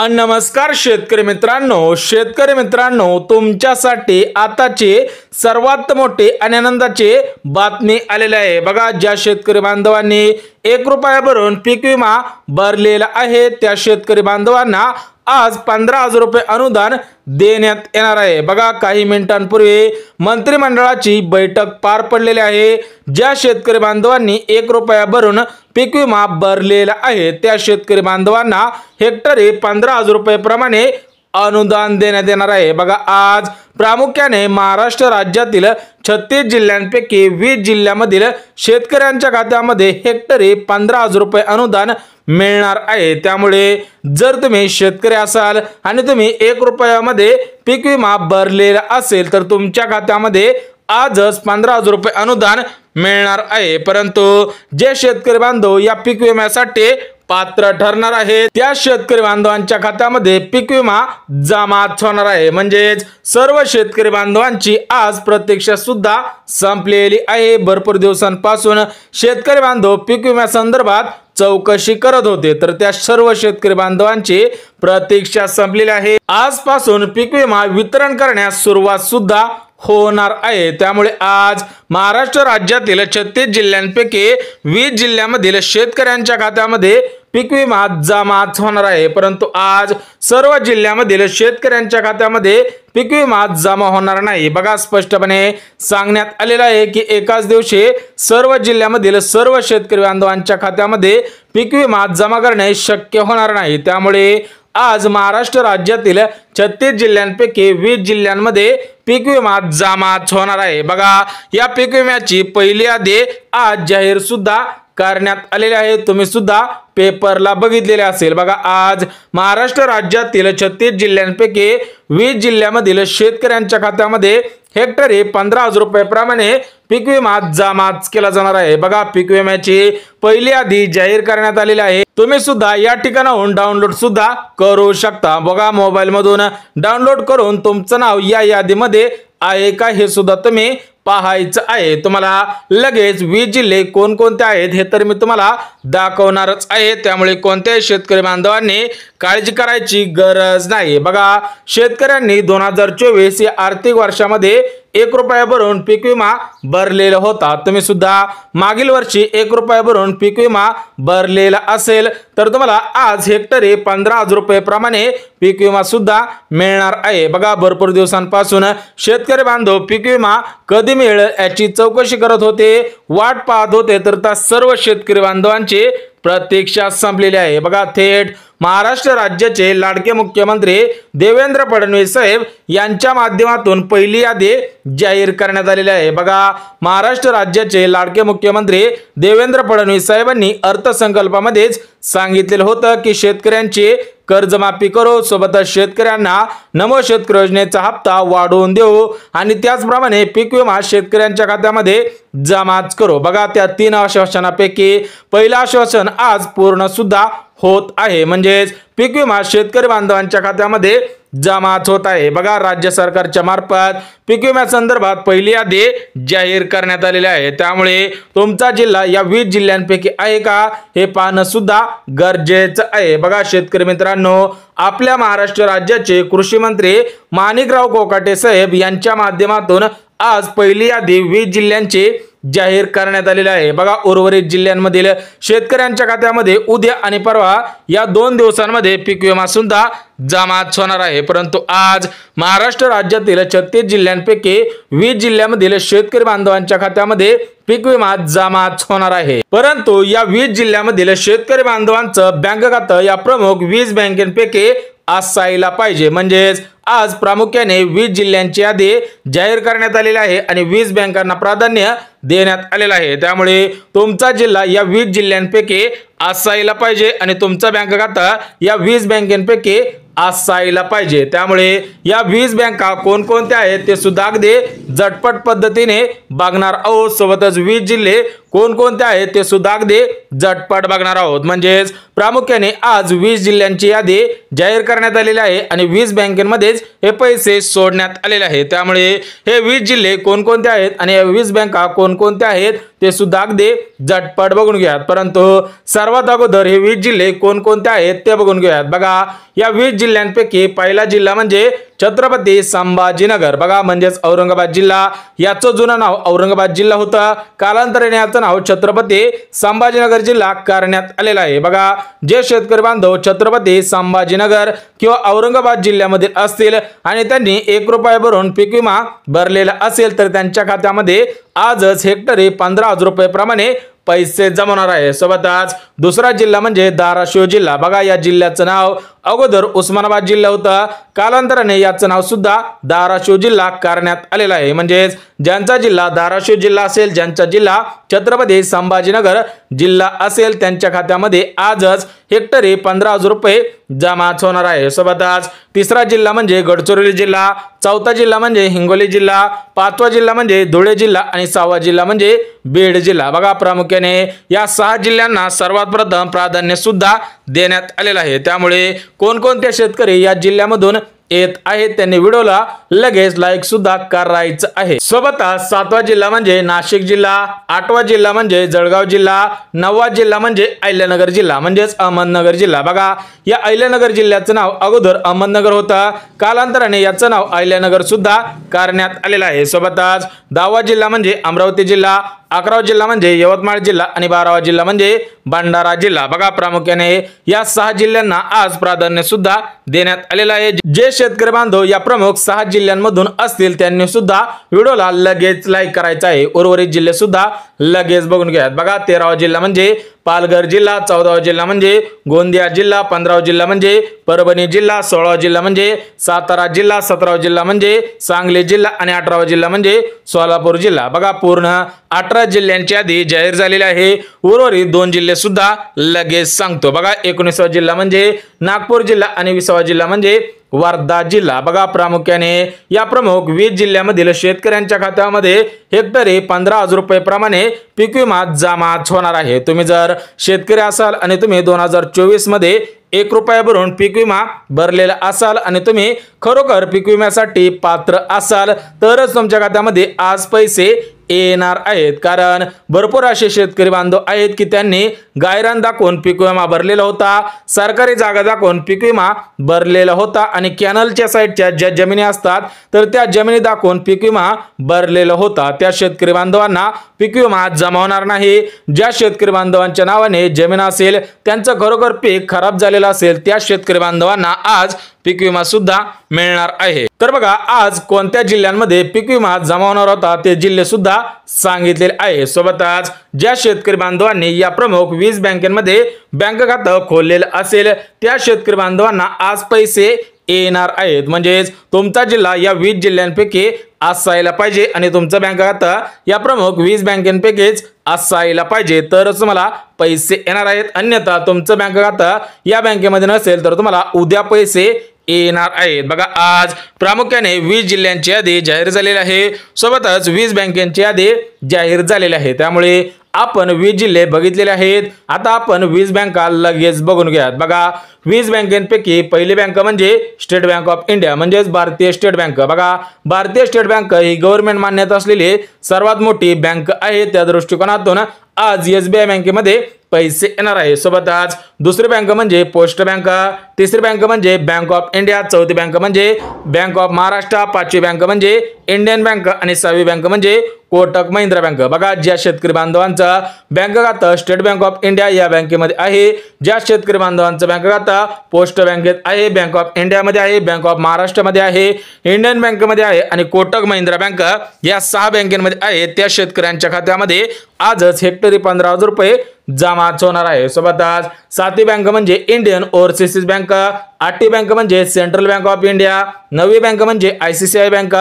नमस्कार शेतकरी मित्रांनो, तुमच्यासाठी आताचे सर्वात मोठे आणि आनंदाचे बातमी आलेले आहे। बघा, ज्या शेतकरी बांधवांनी 1 रुपया भरून पीक विमा भरलेला आहे त्या शेतकरी बांधवांना आज 15,000 रुपये अनुदान देण्यात येणार आहे। बघा, काही मिनिटांपूर्वी मंत्रिमंडळाची बैठक पार पडलेली आहे। ज्या शेतकरी बांधवांनी 1 रुपया भरून पीक विमा भरलेला आहे त्या शेतकरी बांधवांना हेक्टरी 15,000 रुपये प्रमाणे अनुदान देण्यात येणार आहे। बघा, आज प्रामुख्याने महाराष्ट्र राज्यातील 36 जिल्ह्यांपैकी 20 जिल्ह्यामधील शेतकऱ्यांच्या खात्यामध्ये हेक्टरी 15,000 रुपये अनुदान मिळणार आहे। त्यामुळे जर तुम्ही शेतकरी असाल आणि तुम्ही 1 रुपयामध्ये पीक विमा भरलेला असेल तर तुमच्या खात्यामध्ये आजच 15,000 रुपये अनुदान मिळणार आहे। परंतु जे शेतकरी बांधव या पीक विम्यासाठी पात्र ठरणार आहे त्या शेतकरी बांधवांच्या खात्यामध्ये पीक विमा जमा होणार आहे। म्हणजेच सर्व शेतकरी बांधवांची आज प्रतीक्षा सुद्धा संपलेली आहे। भरपूर दिवसांपासून शेतकरी बांधव पीक विम्या संदर्भात चौकशी करत होते, तर त्या सर्व शेतकरी बांधवांची प्रतीक्षा संपलेली आहे। आजपासून पीक विमा वितरण करण्यास सुरुवात सुद्धा होणार आहे। त्यामुळे आज महाराष्ट्र राज्यातील 36 जिल्ह्यांपैकी 20 जिल्ह्यामधील शेतकऱ्यांच्या खात्यामध्ये पीक विमा जमा होणार आहे। परंतु आज सर्व जिल्ह्यामधील शेतकऱ्यांच्या खात्यामध्ये पीक विमा जमा होणार नाही। बघा, स्पष्टपणे सांगण्यात आलेलं आहे की एकाच दिवशी सर्व जिल्ह्यामधील सर्व शेतकरी बांधवांच्या खात्यामध्ये पीक विमा जमा करणे शक्य होणार नाही। त्यामुळे आज महाराष्ट्र राज्यातील 36 जिल्ह्यांपैकी 20 जिल्ह्यांमध्ये पीक विमा जमा होणार आहे। बघा, या पीक विम्याची पहिली यादी आज जाहीर सुद्धा करण्यात आलेले आहे। तुम्ही सुद्धा पेपरला बघितलेले असेल। बघा, आज महाराष्ट्र राज्यातील 36 जिल्ह्यांपैकी 20 जिल्ह्यामधील शेतकऱ्यांच्या खात्यामध्ये हेक्टरी 15,000 रुपये प्रमाणे पीक विमा जमा केला जाणार आहे। बघा, पीक विम्याची पहिली यादी जाहीर करण्यात आलेली आहे। तुम्ही सुद्धा या ठिकाणाहून डाउनलोड सुद्धा करू शकता। बघा, मोबाईल मधून डाउनलोड करून तुमचं नाव या यादीमध्ये आहे का हे सुद्धा तुम्ही पाहायचं आहे। तुम्हाला लगेच 20 जिल्हे कोणकोणते आहेत हे तर मी तुम्हाला दाखवणारच आहे। त्यामुळे कोणत्याही शेतकरी बांधवांनी काळजी करायची गरज नाही। बघा, शेतकऱ्यांनी 2024 या आर्थिक वर्षामध्ये 1 रुपया भरून पीक विमा भरलेला होता। तुम्ही सुद्धा मागील वर्षी 1 रुपया भरून पीक विमा भरलेला असेल तर तुम्हाला आज हेक्टरी 15,000 रुपये प्रमाणे पीक विमा सुद्धा मिळणार आहे। बघा, भरपूर दिवसांपासून शेतकरी बांधव पीक विमा कधी मिळेल याची चौकशी करत होते, वाट पाहत होते, तर त्या सर्व शेतकरी बांधवांची प्रतीक्षा संपलेली आहे। बघा, थेट महाराष्ट्र राज्याचे लाडके मुख्यमंत्री देवेंद्र फडणवीस साहेब यांच्या माध्यमातून पहिली यादी जाहीर करण्यात आलेली आहे। बघा, महाराष्ट्र राज्याचे लाडके मुख्यमंत्री देवेंद्र फडणवीस साहेबांनी अर्थसंकल्पामध्येच सांगितलेलं होतं की शेतकऱ्यांची कर्जमाफी करू, सोबतच शेतकऱ्यांना नमो शेतकरी योजनेचा हप्ता वाढवून देऊ आणि त्याचप्रमाणे पीक विमा शेतकऱ्यांच्या खात्यामध्ये जमाच करू। बघा, त्या 3 आश्वासनापैकी पहिलं आश्वासन आज पूर्ण सुद्धा होत आहे। म्हणजेच पीक विमा शेतकरी बांधवांच्या खात्यामध्ये जमा होत आहे। बघा, राज्य सरकारच्या मार्फत पीक विम्या संदर्भात पहिली यादी जाहीर करण्यात आलेली आहे। त्यामुळे तुमचा जिल्हा या 20 जिल्ह्यांपैकी आहे का हे पाहणं सुद्धा गरजेचं आहे। बघा, शेतकरी मित्रांनो, आपल्या महाराष्ट्र राज्याचे कृषी मंत्री माणिकराव कोकाटे साहेब यांच्या माध्यमातून आज पहिली यादी 20 जिल्ह्यांची जाहीर करण्यात आलेली आहे। बघा, उर्वरित जिल्ह्यांमधील शेतकऱ्यांच्या खात्यामध्ये उद्या आणि परवा या 2 दिवसांमध्ये पीक विमा सुद्धा जमा होणार आहे। परंतु आज महाराष्ट्र राज्यातील 36 जिल्ह्यांपैकी 20 जिल्ह्यामधील शेतकरी बांधवांच्या खात्यामध्ये पीक विमा जमा होणार आहे। परंतु या 20 जिल्ह्यामधील शेतकरी बांधवांचं बँक खातं या प्रमुख 20 बँकेपैकी असायला पाहिजे। म्हणजेच आज प्रामुख्याने 20 जिल्ह्यांची यादी जाहीर करण्यात आलेली आहे आणि 20 बँकांना प्राधान्य देण्यात आलेलं आहे। त्यामुळे तुमचा जिल्हा या 20 जिल्ह्यांपैकी असायला पाहिजे आणि तुमचा बँक खाता या 20 बँकांपैकी असायला पाहिजे। त्यामुळे या 20 बँका कोणकोणत्या आहेत ते सुद्धा अगदी झटपट पद्धतीने बघणार आहोत। सोबतच 20 जिल्हे कोणकोणते आहेत ते सुद्धा अगदी झटपट बघणार आहोत। म्हणजेच प्रामुख्याने आज 20 जिल्ह्यांची यादी जाहीर करण्यात आलेली आहे आणि 20 बँकांमध्येच हे पैसे सोडण्यात आलेले आहेत। त्यामुळे हे 20 जिल्हे कोणकोणते आहेत आणि या 20 बँका कोणकोणत्या आहेत ते सुद्धा अगदी झटपट बघून घ्या। परंतु सर्वात अगोदर हे 20 जिल्हे कोणकोणते आहेत ते बघून घेऊयात। बघा या 20 जिल्ह्यांपैकी पहिला जिल्हा म्हणजे छत्रपती संभाजीनगर। बघा म्हणजेच औरंगाबाद जिल्हा, याचं जुनं नाव औरंगाबाद जिल्हा होतं, कालांतराने याचं नाव छत्रपती संभाजीनगर जिल्हा करण्यात आलेलं आहे। बघा जे शेतकरी बांधव छत्रपती संभाजीनगर किंवा औरंगाबाद जिल्ह्यामध्ये असतील आणि त्यांनी 1 रुपया भरून पीक विमा भरलेला असेल तर त्यांच्या खात्यामध्ये आजच हेक्टरी 15,000 रुपये प्रमाणे पैसे जमवणार आहे। सोबतच दुसरा जिल्हा म्हणजे धाराशिव जिल्हा। बघा या जिल्ह्याचं नाव अगोदर उस्मानाबाद जिल्हा होता, कालांतराने याचं नाव सुद्धा धाराशिव जिल्हा करण्यात आलेलं आहे। म्हणजेच ज्यांचा जिल्हा धाराशिव जिल्हा असेल, ज्यांचा जिल्हा छत्रपती संभाजीनगर जिल्हा असेल, त्यांच्या खात्यामध्ये आजच हेक्टरी 15,000 रुपये जमा होणार आहे। सोबतच तिसरा जिल्हा म्हणजे गडचिरोली जिल्हा, चौथा जिल्हा म्हणजे हिंगोली जिल्हा, पाचवा जिल्हा म्हणजे धुळे जिल्हा आणि सहावा जिल्हा म्हणजे बीड जिल्हा। बघा प्रामुख्याने या 6 जिल्ह्यांना सर्वात प्रथम प्राधान्य सुद्धा देण्यात आलेलं आहे। त्यामुळे कोणकोणते शेतकरी या जिल्ह्यामधून येत आहेत त्यांनी व्हिडिओला लगेच लाईक सुद्धा करायचं आहे। सोबतच 7वा जिल्हा म्हणजे नाशिक जिल्हा, 8वा जिल्हा म्हणजे जळगाव जिल्हा, 9वा जिल्हा म्हणजे अहिल्यानगर जिल्हा म्हणजेच अहमदनगर जिल्हा। बघा या अहिल्यानगर जिल्ह्याचं नाव अगोदर अहमदनगर होतं, कालांतराने याचं नाव अहिल्यानगर सुद्धा करण्यात आलेलं आहे। सोबतच 10वा जिल्हा म्हणजे अमरावती जिल्हा, 11वा जिल्हा म्हणजे यवतमाळ जिल्हा आणि 12वा जिल्हा म्हणजे भंडारा जिल्हा। बघा प्रामुख्याने या 6 जिल्ह्यांना आज प्राधान्य सुद्धा देण्यात आलेलं आहे। जे शेतकरी बांधव या प्रमुख 6 जिल्ह्यांमधून असतील त्यांनी सुद्धा व्हिडिओला लगेच लाईक करायचं आहे। उर्वरित जिल्हे सुद्धा लगेच बघून घ्या। बघा 13वा जिल्हा म्हणजे पालघर जिल्हा, 14वा जिल्हा म्हणजे गोंदिया जिल्हा, 15वा जिल्हा म्हणजे परभणी जिल्हा, 16वा जिल्हा म्हणजे सातारा जिल्हा, 17वा जिल्हा म्हणजे सांगली जिल्हा आणि 18वा जिल्हा म्हणजे सोलापूर जिल्हा। बघा पूर्ण 18 जिल्ह्यांची यादी जाहीर झालेली आहे। उर्वरित 2 जिल्हे सुद्धा लगेच सांगतो। बघा 19वा जिल्हा म्हणजे नागपूर जिल्हा आणि 20वा जिल्हा म्हणजे वर्धा जिल्हा। बघा प्रामुख्याने या प्रमुख 20 जिल्ह्यामधील शेतकऱ्यांच्या खात्यामध्ये हेक्टरी 15,000 रुपये प्रमाणे पीक विमा जमा होणार आहे। तुम्ही जर शेतकरी असाल आणि तुम्ही 2024 मध्ये 1 रुपया भरून पीक विमा भरलेला असाल आणि तुम्ही खरोखर पीक विम्यासाठी पात्र असाल तरच तुमच्या खात्यामध्ये आज पैसे येणार आहेत। कारण भरपूर असे शेतकरी बांधव आहेत की त्यांनी गायरान दाखवून पीक विमा भरलेला होता, सरकारी जागा दाखवून पीक विमा भरलेला होता आणि कॅनलच्या साईडच्या ज्या जमिनी असतात तर त्या जमिनी दाखवून पीक विमा भरलेला होता। त्या शेतकरी बांधवांना पीक विमा जमा होणार नाही। ज्या शेतकरी बांधवांच्या नावाने जमीन असेल, त्यांचं खरोखर पीक खराब झालेलं असेल, त्या शेतकरी बांधवांना आज पीक विमा सुद्धा मिळणार आहे। तर बघा आज कोणत्या जिल्ह्यांमध्ये पीक विमा जमा होणार होता ते जिल्हे सुद्धा सांगितलेले आहे। सोबतच ज्या शेतकरी बांधवांनी या प्रमुख 20 बँकांमध्ये बँक खातं खोललेलं असेल त्या शेतकरी बांधवांना आज पैसे येणार आहेत। म्हणजेच तुमचा जिल्हा या 20 जिल्ह्यांपैकी असायला पाहिजे आणि तुमचं बँक खातं या प्रमुख 20 बँकांपैकीच असायला पाहिजे तरच तुम्हाला पैसे येणार आहेत। अन्यथा तुमचं बँक खातं या बँकेमध्ये नसेल तर तुम्हाला उद्या पैसे येणार आहेत। बघा आज प्रामुख्याने 20 जिल्ह्यांची यादी जाहीर झालेली आहे, सोबतच 20 बँकांची यादी जाहीर झालेली आहे। त्यामुळे आपण 20 जिल्हे बघितलेले आहेत। आता आपण 20 बँका लगेच बघून घ्यात। बघा 20 बँकांपैकी पहिली बँक म्हणजे स्टेट बँक ऑफ इंडिया म्हणजेच भारतीय स्टेट बँक। बघा भारतीय स्टेट बँक ही गव्हर्नमेंट मान्यता असलेली सर्वात मोठी बँक आहे। त्या दृष्टिकोनातून आज SBI बँकेमध्ये पैसे येणार आहे। सोबतच दुसरी बँक म्हणजे पोस्ट बँक, तिसरी बँक म्हणजे बँक ऑफ इंडिया, चौथी बँक म्हणजे बँक ऑफ महाराष्ट्र, पाचवी बँक म्हणजे इंडियन बँक आणि 6वी बँक म्हणजे कोटक महिंद्रा बँक। बघा ज्या शेतकरी बांधवांचं बँक खातं स्टेट बँक ऑफ इंडिया या बँकेमध्ये आहे, ज्या शेतकरी बांधवांचं बँक खातं पोस्ट बँकेत आहे, बँक ऑफ इंडिया मध्ये आहे, बँक ऑफ महाराष्ट्र मध्ये आहे, इंडियन बँक मध्ये आहे आणि कोटक महिंद्रा बँक या 6 बँकांमध्ये आहे, त्या शेतकऱ्यांच्या खात्यामध्ये आजच हेक्टरी 15,000 रुपये जमा होणार आहे। सोबतच 7वी बँक म्हणजे इंडियन ओव्हरसीज बँक, 8वी बँक म्हणजे सेंट्रल बँक ऑफ इंडिया, 9वी बँक म्हणजे ICICI बँक,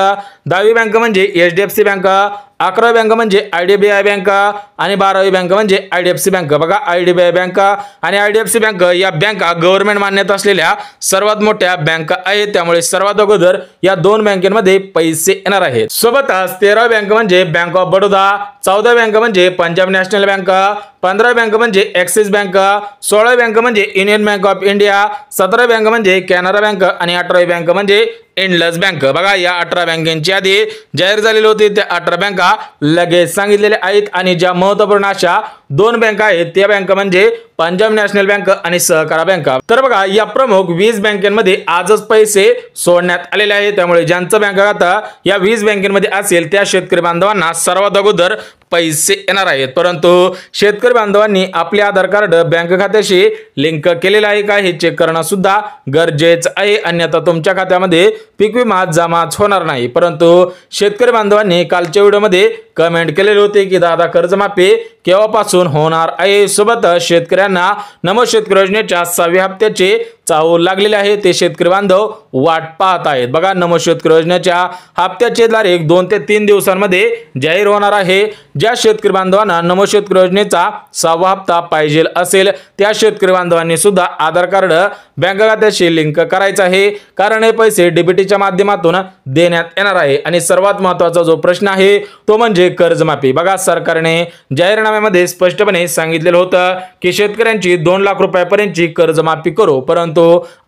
10वी बँक म्हणजे HDFC बँक, 11वी बँक म्हणजे IDBI बँक आणि 12वी बँक म्हणजे IDFC बँक। बघा IDBI बँक आणि IDFC बँक या बँका गव्हर्नमेंट मान्यता असलेल्या सर्वात मोठ्या बँका आहेत। त्यामुळे सर्वात अगोदर या 2 बँकांमध्ये पैसे येणार आहेत। सोबतच 13वी बँक म्हणजे बँक ऑफ बडोदा, 14वी बँक म्हणजे पंजाब नॅशनल बँक, 15वी बँक म्हणजे ॲक्सिस बँक, 16वी बँक म्हणजे युनियन बँक ऑफ इंडिया, 17वी बँक म्हणजे कॅनरा बँक आणि 18वी बँक म्हणजे इंडस बँक। बघा या 18 बँकांची यादी जाहीर झालेली होती। त्या 18 बँका लगेच सांगितलेल्या आहेत आणि ज्या महत्त्वपूर्ण अशा 2 बँका आहेत त्या बँका म्हणजे पंजाब नॅशनल बँक आणि सहकारी बँक। तर बघा या प्रमुख 20 बँकांमध्ये आजच पैसे सोडण्यात आलेले आहेत। त्यामुळे ज्यांचं बँक खाता या 20 बँकांमध्ये असेल त्या शेतकरी बांधवांना सर्वात अगोदर पैसे येणार आहेत। परंतु शेतकरी बांधवांनी आपले आधार कार्ड बँक खात्याशी लिंक केलेले आहे का हे चेक करणं सुद्धा गरजेचं आहे, अन्यथा तुमच्या खात्यामध्ये पीक विमा जमाच होणार नाही। परंतु शेतकरी बांधवांनी कालच्या व्हिडिओमध्ये कमेंट केलेले होते की दादा कर्जमाफी केव्हापासून होणार आहे। सोबत शेतकऱ्यांना नमो शेतकरी योजनेच्या 6व्या हप्त्याचे चाहूल लागलेले आहे, ते शेतकरी बांधव वाट पाहत आहेत। बघा नमो शेतकरी योजनेच्या हप्त्याचे तारीख 2 ते 3 दिवसांमध्ये जाहीर होणार आहे। ज्या शेतकरी बांधवांना नमो शेतकरी योजनेचा 6वा हप्ता पाहिजे असेल त्या शेतकरी बांधवांनी सुद्धा आधार कार्ड बँक खात्याशी लिंक करायचं आहे, कारण हे पैसे डीबीटीच्या माध्यमातून देण्यात येणार आहे। आणि सर्वात महत्त्वाचा जो प्रश्न आहे तो म्हणजे कर्जमाफी। बघा सरकारने जाहीरनाम्यामध्ये स्पष्टपणे सांगितलेलं होतं की शेतकऱ्यांची 2 लाख रुपयापर्यंतची कर्जमाफी करू, परंतु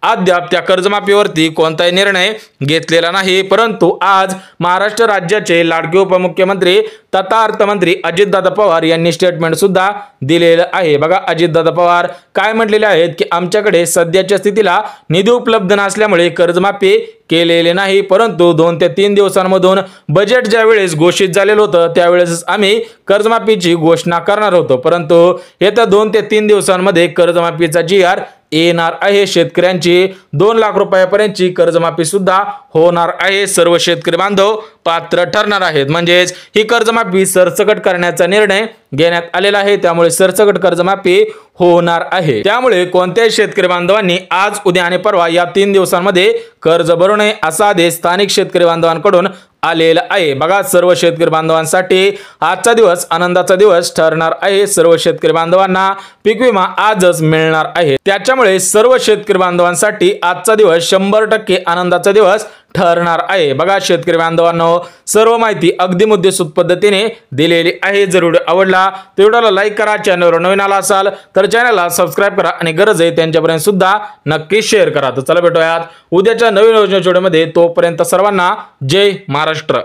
अद्याप त्या कर्जमाफीवरती कोणताही निर्णय घेतलेला नाही। परंतु आज महाराष्ट्र राज्याचे लाडके उपमुख्यमंत्री तथा अर्थमंत्री अजितदादा पवार यांनी स्टेटमेंट सुद्धा दिलेलं आहे। बघा अजितदादा पवार काय म्हटलेले आहेत की आमच्याकडे सध्याच्या स्थितीला निधी उपलब्ध नसल्यामुळे कर्जमाफी केलेले नाही, परंतु 2 ते 3 दिवसांमधून बजेट ज्या वेळेस घोषित झालेलं होतं त्यावेळेस आम्ही कर्जमाफीची घोषणा करणार होतो, परंतु येत्या 2 ते 3 दिवसांमध्ये कर्जमाफीचा GR येणार आहे। शेतकऱ्यांची 2 लाख रुपयापर्यंतची कर्जमाफी सुद्धा होणार आहे। सर्व शेतकरी बांधव पात्र ठरणार आहेत, म्हणजेच ही कर्जमाफी सरसकट करण्याचा निर्णय घेण्यात आलेला आहे। त्यामुळे सरसकट कर्जमाफी होणार आहे। त्यामुळे कोणत्याही शेतकरी बांधवांनी आज उद्या आणि परवा या 3 दिवसांमध्ये कर्ज भरू नये असा आदेश स्थानिक शेतकरी बांधवांकडून आलेला आहे। बघा सर्व शेतकरी बांधवांसाठी आजचा दिवस आनंदाचा दिवस ठरणार आहे। सर्व शेतकरी बांधवांना पीक विमा आजच मिळणार आहे, त्याच्यामुळे सर्व शेतकरी बांधवांसाठी आजचा दिवस 100% आनंदाचा दिवस ठरणार आहे। बघा शेतकरी बांधवांनो सर्व माहिती अगदी मुद्देसूद पद्धतीने दिलेली आहे। जर व्हिडिओ आवडला तर व्हिडिओला लाईक करा, चॅनलवर नवीन आला असाल तर चॅनलला सबस्क्राइब करा आणि गरज आहे त्यांच्यापर्यंत सुद्धा नक्की शेअर करा। तर चला भेटूयात उद्याच्या नवीन योजनेच्या व्हिडिओमध्ये, तोपर्यंत सर्वांना जय महाराष्ट्र।